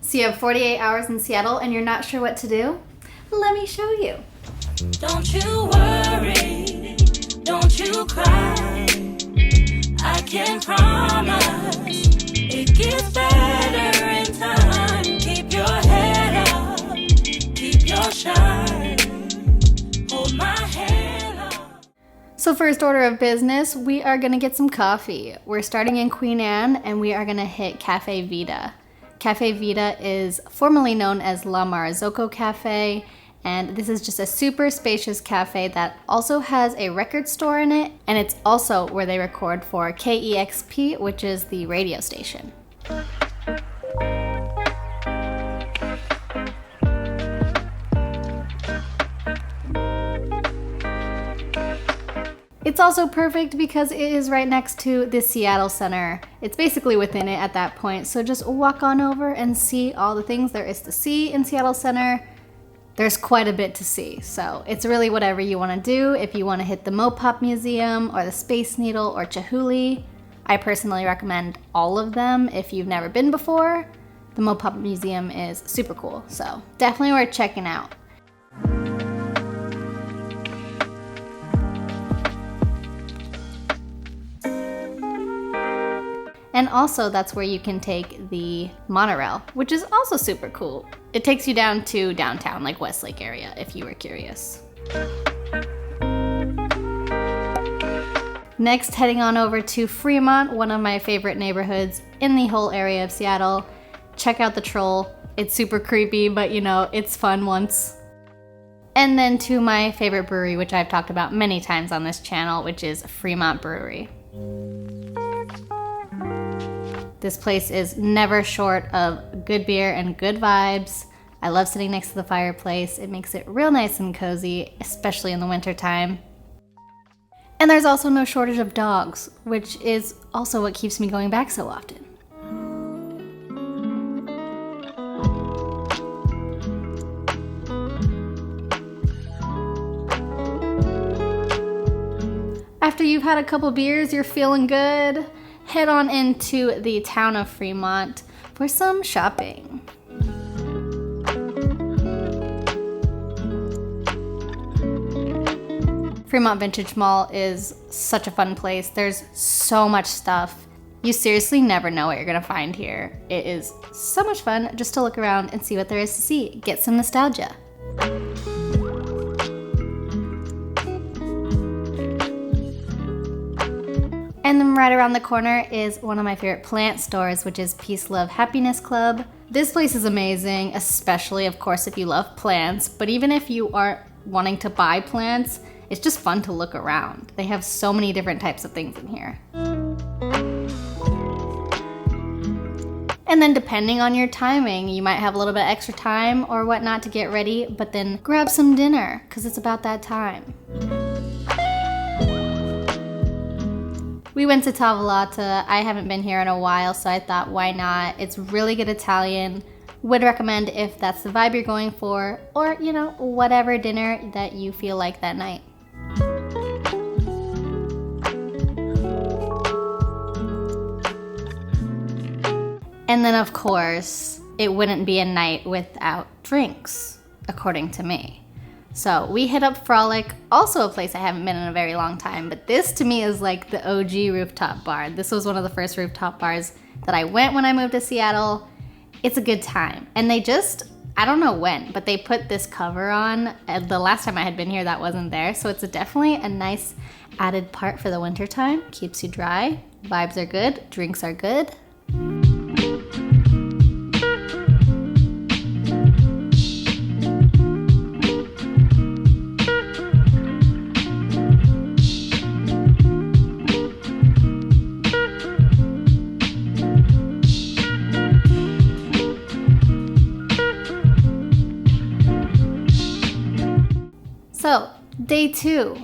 So you have 48 hours in Seattle and you're not sure what to do? Let me show you. Don't you worry, don't you cry. I can promise it gets better in time. Keep your head up, keep your shine. Hold my hand up. So first order of business, we are gonna get some coffee. We're starting in Queen Anne and we are gonna hit Cafe Vita. Cafe Vita is formerly known as La Marzocco Cafe, and this is just a super spacious cafe that also has a record store in it, and it's also where they record for KEXP, which is the radio station. It's also perfect because it is right next to the Seattle Center. It's basically within it at that point, so just walk on over and see all the things there is to see in Seattle Center. There's quite a bit to see, so it's really whatever you want to do. If you want to hit the Mopop Museum or the Space Needle or Chihuly, I personally recommend all of them if you've never been before. The Mopop Museum is super cool, so definitely worth checking out. And also that's where you can take the monorail, which is also super cool. It takes you down to downtown, like Westlake area, if you were curious. Next, heading on over to Fremont, one of my favorite neighborhoods in the whole area of Seattle. Check out the troll. It's super creepy, but you know, it's fun once. And then to my favorite brewery, which I've talked about many times on this channel, which is Fremont Brewery. This place is never short of good beer and good vibes. I love sitting next to the fireplace. It makes it real nice and cozy, especially in the winter time. And there's also no shortage of dogs, which is also what keeps me going back so often. After you've had a couple beers, you're feeling good. Head on into the town of Fremont for some shopping. Fremont Vintage Mall is such a fun place. There's so much stuff. You seriously never know what you're gonna find here. It is so much fun just to look around and see what there is to see. Get some nostalgia. And then right around the corner is one of my favorite plant stores, which is Peace, Love, Happiness Club. This place is amazing, especially, of course, if you love plants. But even if you aren't wanting to buy plants, it's just fun to look around. They have so many different types of things in here. And then depending on your timing, you might have a little bit extra time or whatnot to get ready, but then grab some dinner, because it's about that time. We went to Tavata. I haven't been here in a while, so I thought, why not? It's really good Italian. Would recommend if that's the vibe you're going for, or, you know, whatever dinner that you feel like that night. And then, of course, it wouldn't be a night without drinks, according to me. So we hit up Frolic, also a place I haven't been in a very long time, but this to me is like the OG rooftop bar. This was one of the first rooftop bars that I went when I moved to Seattle. It's a good time. And they just, I don't know when, but they put this cover on. The last time I had been here, that wasn't there. So it's definitely a nice added part for the winter time. Keeps you dry, vibes are good, drinks are good. So, day 2,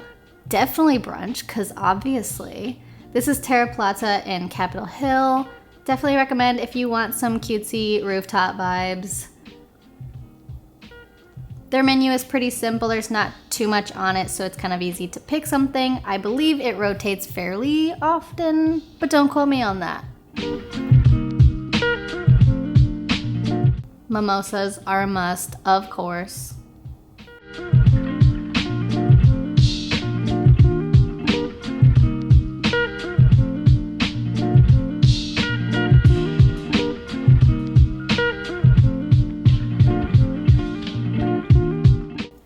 definitely brunch, because obviously. This is Terra Plaza in Capitol Hill. Definitely recommend if you want some cutesy rooftop vibes. Their menu is pretty simple, there's not too much on it, so it's kind of easy to pick something. I believe it rotates fairly often, but don't quote me on that. Mimosas are a must, of course.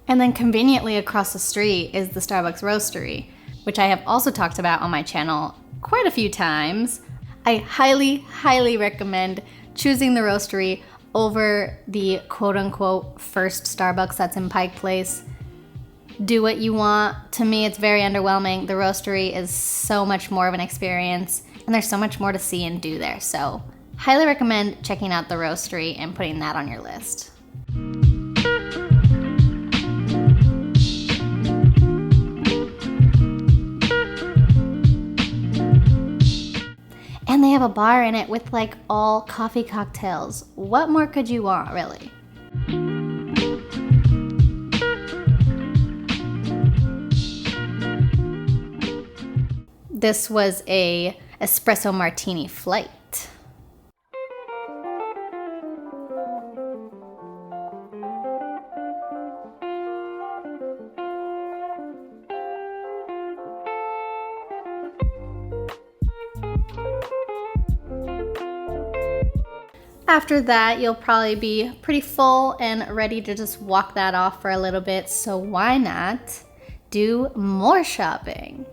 And then conveniently across the street is the Starbucks Roastery, which I have also talked about on my channel quite a few times. I highly, highly recommend choosing the Roastery over the quote-unquote first Starbucks that's in Pike Place. Do what you want. To me, it's very underwhelming. The Roastery is so much more of an experience, and there's so much more to see and do there. So highly recommend checking out the Roastery and putting that on your list. And they have a bar in it with like all coffee cocktails. What more could you want, really? This was a espresso martini flight. After that, you'll probably be pretty full and ready to just walk that off for a little bit, so why not do more shopping?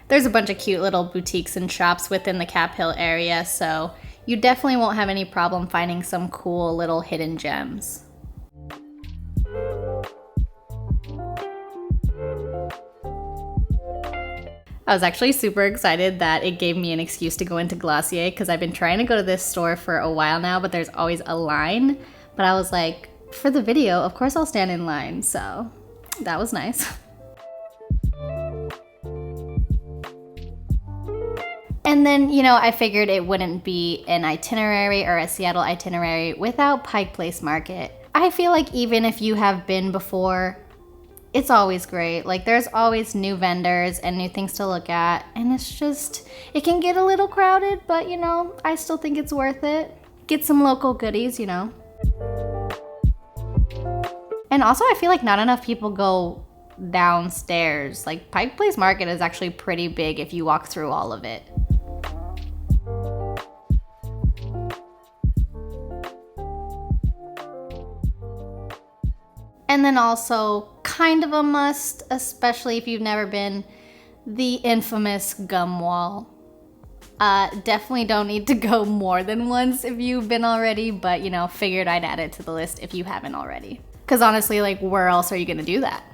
There's a bunch of cute little boutiques and shops within the Cap Hill area, so you definitely won't have any problem finding some cool little hidden gems. I was actually super excited that it gave me an excuse to go into Glossier because I've been trying to go to this store for a while now, but there's always a line. But I was like, for the video, of course I'll stand in line, so that was nice. And then, you know, I figured it wouldn't be an itinerary or a Seattle itinerary without Pike Place Market. I feel like even if you have been before, it's always great. Like, there's always new vendors and new things to look at, and it's just, it can get a little crowded, but you know, I still think it's worth it. Get some local goodies, you know. And also, I feel like not enough people go downstairs. Like, Pike Place Market is actually pretty big if you walk through all of it. And then also, kind of a must, especially if you've never been, the infamous gum wall. Definitely don't need to go more than once if you've been already, but you know, figured I'd add it to the list if you haven't already. Because honestly, like, where else are you gonna do that?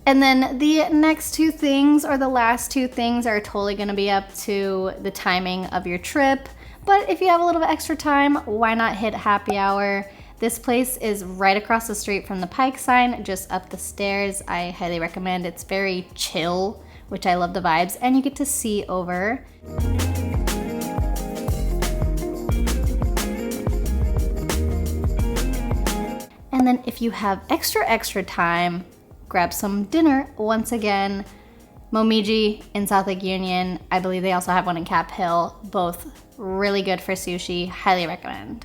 And then the next two things, or the last two things, are totally gonna be up to the timing of your trip. But if you have a little bit extra time, why not hit happy hour? This place is right across the street from the Pike sign, just up the stairs. I highly recommend. It's very chill, which I love the vibes, and you get to see over. And then if you have extra time, grab some dinner. Once again, Momiji in South Lake Union. I believe they also have one in Cap Hill. Both really good for sushi. Highly recommend.